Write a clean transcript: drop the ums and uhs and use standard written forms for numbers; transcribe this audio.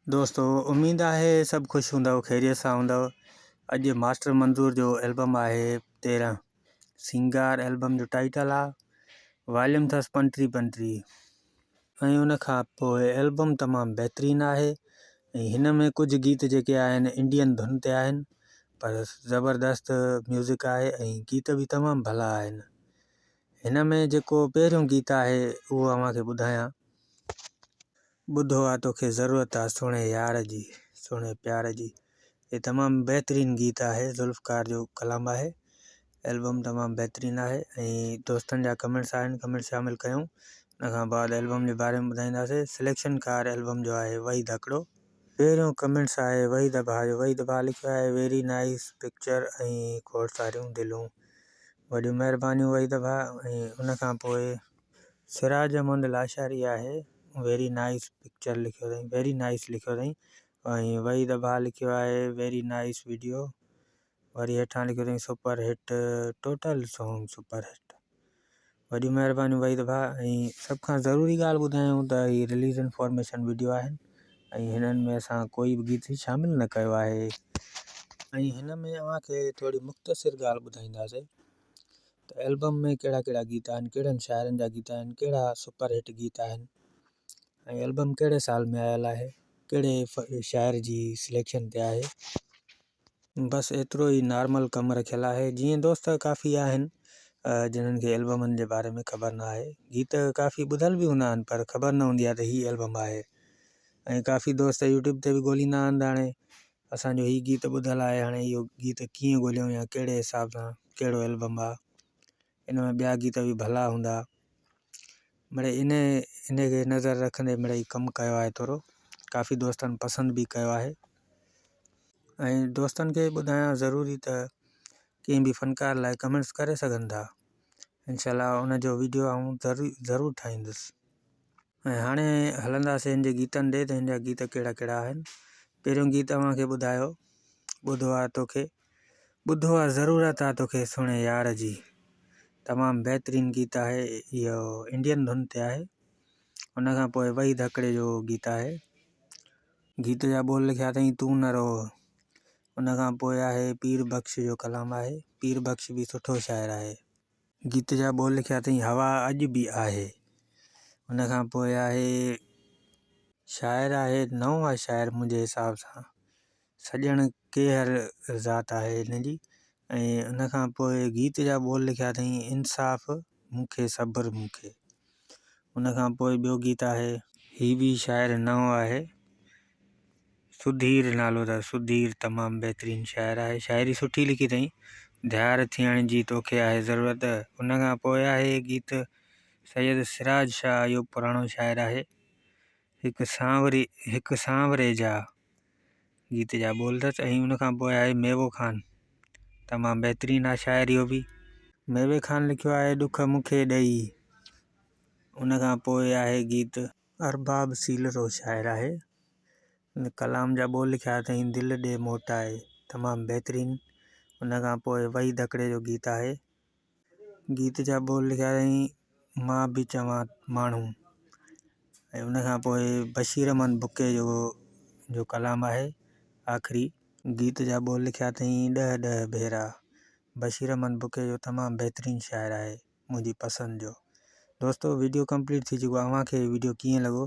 दोस्तों उम्मीद आहे सभु ख़ुशि हूंदव, ख़ैरियत सां हूंदव। अॼु मास्टर मंज़ूर जो एल्बम आहे 13 सिंगार एल्बम जो टाइटल आहे, वॉल्यूम अथसि 35 ऐं उन खां पोइ एल्बम तमामु बहितरीनु आहे। ऐं हिन में कुझु गीत जेके आहिनि इंडियन धुन ते आहिनि, पर ज़बरदस्त म्यूज़िक आहे ऐं गीत बि तमामु भला आहिनि। हिन में जेको पहिरियों गीत आहे उहो अव्हांखे ॿुधायां। ॿुधो आहे तोखे ज़रूरत आहे सुहिणे यार जी, सुहिणे प्यार जी। ये तमामु बहितरीनु गीत आहे, ज़ुल्फ़कार जो कलाम आहे। एल्बम तमामु बहितरीनु आहे ऐं दोस्तनि जा कमेंट्स आहिनि, कमेंट शामिलु कयूं। उन खां बाद एल्बम जे बारे में ॿुधाईंदासीं। सिलेक्शन कार एल्बम जो आहे वहीद हिकिड़ो। पहिरियों कमेंट्स आहे वहीद भाउ जो। वहीद भाउ लिखियो आहे वेरी नाइस पिक्चर ऐं खोड़ सारियूं दिलूं। वॾियूं महिरबानियूं वहीद भाउ। ऐं उन खां पोइ सिराज अहमद लाशारी आहे वेरी नाइस पिक्चर लिखियो अथई, वेरी नाइस लिखियो अथई। ऐं वहीद भाउ लिखियो आहे वेरी नाइस वीडियो। वरी हेठां लिखियो अथई super hit, total song super hit. वॾियूं महिरबानियूं वहीद भाउ। ऐं सभ खां ज़रूरी ॻाल्हि ॿुधायूं त हीअ रिलीज़ इंफॉर्मेशन वीडियो आहिनि ऐं हिननि में असां कोई बि गीत शामिलु न कयो आहे। ऐं हिन में अव्हांखे थोरी मुख़्तसिर ॻाल्हि ॿुधाईंदासीं त एल्बम में कहिड़ा कहिड़ा गीत आहिनि, कहिड़नि शाइरनि जा गीत आहिनि, कहिड़ा सुपर हिट गीत आहिनि ऐं एल्बम कहिड़े साल में आयल आहे, कहिड़े शाइर जी सिलेक्शन ते आहे। बसि एतिरो ई नॉर्मल कमु रखियलु आहे। जीअं दोस्त काफ़ी आहिनि जिन्हनि खे एल्बमनि जे बारे में ख़बर न आहे। गीत काफ़ी ॿुधल बि हूंदा आहिनि पर ख़बर न हूंदी आहे त हीअ एल्बम आहे। ऐं काफ़ी दोस्त यूट्यूब ते बि ॻोल्हींदा आहिनि हाणे असांजो हीअ गीत ॿुधल आहे, हाणे इहो गीत कीअं ॻोल्हियूं या कहिड़े हिसाब सां कहिड़ो एल्बम आहे। इन में ॿिया गीत बि भला हूंदा, मिड़ई इन खे नज़र रखंदे मिड़ई कमु कयो आहे थोरो। काफ़ी दोस्तनि पसंदि बि कयो आहे। ऐं दोस्तनि खे ॿुधायां ज़रूरी त कंहिं बि फ़नकार लाइ कमेंट्स करे सघनि था। इंशाल्लाह उनजो वीडियो आऊं ज़रूरु ठाहींदुसि। ऐं हाणे हलंदासीं हिन जे गीतनि ॾे त हिन जा गीत कहिड़ा कहिड़ा आहिनि। पहिरियों गीत अव्हांखे ॿुधायो, ॿुधो आहे तोखे, ॿुधो आहे ज़रूरत आहे तोखे सुहिणे यार जी। तमामु बहितरीनु गीत आहे, इहो इंडियन धुन ते आहे। उन खां पोइ वहीद हिकिड़े जो गीत आहे, गीत जा बोल लिखिया अथई तू न रो। उन खां पोइ आहे पीर बख़्श जो कलाम आहे, पीर बख़्श बि सुठो शाइर आहे। गीत जा बोल लिखिया अथई हवा अॼु बि आहे। उन खां पोइ आहे शाइर आहे नओं आहे शाइर मुंहिंजे हिसाब सां, सॼण केहर ज़ात आहे हिन जी। ऐं उन खां पोइ गीत जा बोल लिखिया अथई इंसाफ़ मूंखे सब्र मूंखे। उन खां पोइ ॿियो गीत आहे, ही बि शाइर नओं आहे, सुधीर नालो अथसि, सुधीर तमामु बहितरीनु शाइर आहे, शाइरी सुठी लिखी अथई। ध्यार थियण जी तोखे आहे ज़रूरत। उन खां पोइ आहे गीत सैयद सिराज शाह, इहो पुराणो शाइर आहे, हिकु सांवरे जा गीत जा बोल अथसि। ऐं उन खां पोइ आहे मेवो खान, तमामु बहितरीनु आहे शाइर इहो बि। मेवे खान लिखियो आहे ॾुख मूंखे ॾेई। उन खां पोइ आहे गीत अरबाब सीलरो शाइर आहे, कलाम जा बोल लिखिया अथई दिलि ॾे मोटाए, तमामु बहितरीनु। उन खां पोइ वहीद हिकिड़े जो गीत आहे, गीत जा बोल लिखिया अथई मां बि चवां माण्हू। ऐं उन खां पोइ बशीर अहमद बुके जो कलाम आहे आख़िरी, गीत जा बोल लिखिया अथई ॾह ॾह भेरा। बशीर अहमद बुके जो तमामु बहितरीनु शाइर आहे, मुंहिंजी पसंदि जो। दोस्तों वीडियो कंप्लीट थी चुको आहे। अव्हांखे वीडियो कीअं लॻो